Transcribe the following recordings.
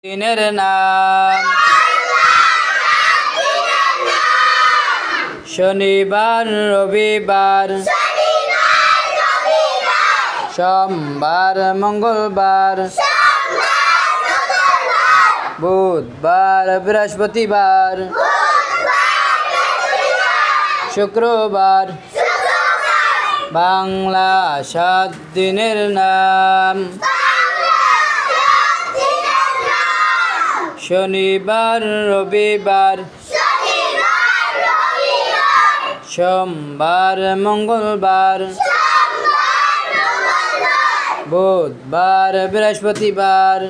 দিনের নাম শনিবার রবিবার সোমবার মঙ্গলবার বুধবার বৃহস্পতিবার শুক্রবার বাংলা 7 দিনের নাম শনিবার রবিবার সোমবার মঙ্গলবার বুধবার বৃহস্পতিবার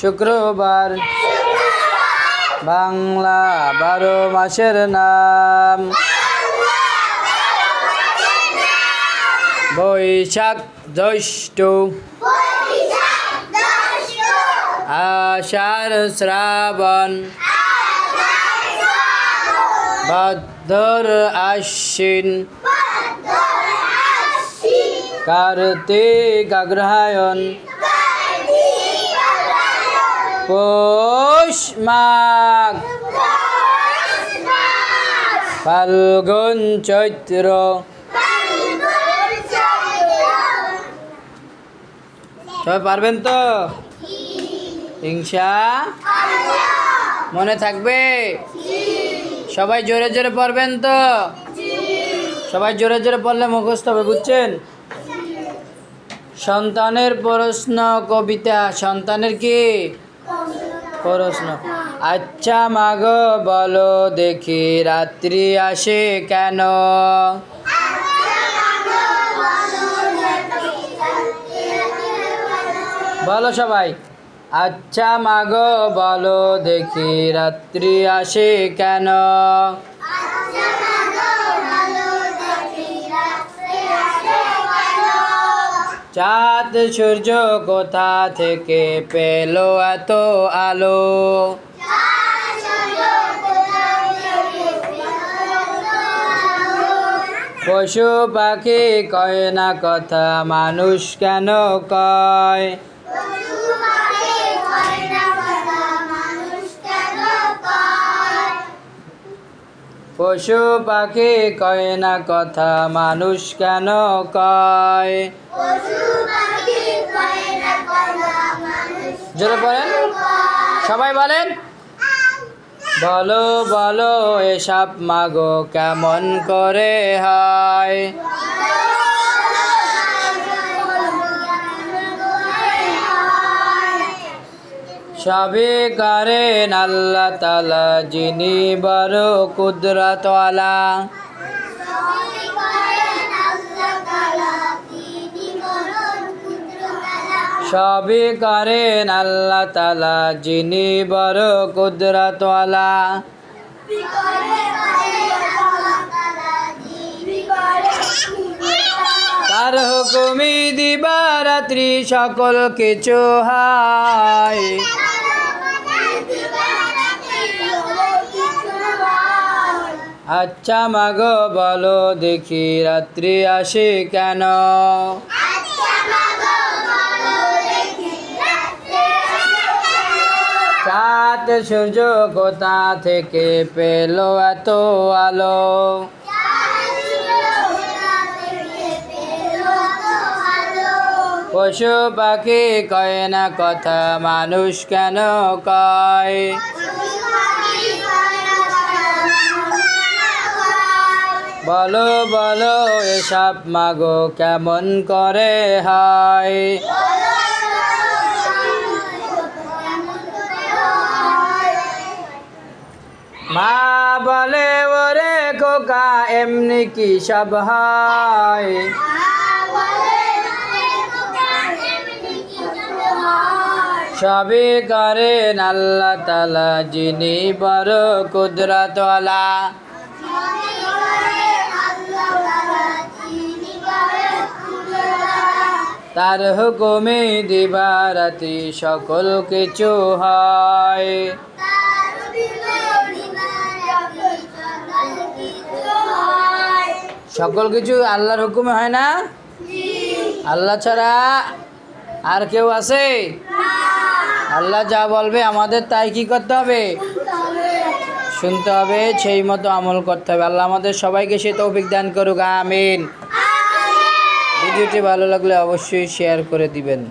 শুক্রবার বাংলা 12 মাসের নাম বৈশাখ জ্যৈষ্ঠ আষাঢ় শ্রাবণ ভাদ্র আশ্বিন কার্তিক অগ্রহায়ণ পৌষ মাঘ ফাল্গুন চৈত্র সবাই পারবেন তো হিংসা মনে থাকবে সবাই জোরে জোরে পড়বেন তো সবাই জোরে জোরে পড়লে মুখস্থ হবে বুঝছেন সন্তানের প্রশ্ন কবিতা সন্তানের কি প্রশ্ন আচ্ছা মাগো বলো দেখি রাত্রি আসে কেন বলো সবাই আচ্ছা মাগো বলো দেখি রাত্রি আসে কেন চাঁদ সূর্য কোথা থেকে পেলো এত আলো পশু পাখি কয় না কথা মানুষ কেন কয় পশু পাখি কয় না কথা মানুষ কেন কয় জোরে বলেন সবাই বলেন বলো বলো এসব মাগো কেমন করে হয় সবে করেন আল্লাহ তাআলা যিনি বড় কুদরতওয়ালা সবে করেন আল্লাহ তাআলা যিনি বড় কুদরতওয়ালা তার হুকুমে দিবারাত্রি সকল কিছু হয় আচ্ছা মাগো বলো দেখি রাত্রি আসে কেন চাঁদ সূর্য কোথা থেকে পেলো এত আলো পশু পাখি কয় না কথা মানুষ কেন কয় বলো বলো এসব মাগো কেমন করে হয় মা বলে ওরে খোকা এমনি কি সব হয় সবে করেন আল্লাহ তাআলা যিনি বড় কুদরতওয়ালা তার হুকুমে দিবারাত্রি সকল কিছু হয় সকল কিছু আল্লাহর হুকুমে হয় না আল্লাহ ছাড়া আর কেউ আছে? আল্লাহ যা বলবে আমাদের তাই কি করতে হবে? শুনতে হবে, সেই মতো আমল করতে হবে। আল্লাহ আমাদের সবাইকে সে তৌফিক দান করুক, আমিন। ভিডিওটি ভালো লাগলে অবশ্যই শেয়ার করে দিবেন।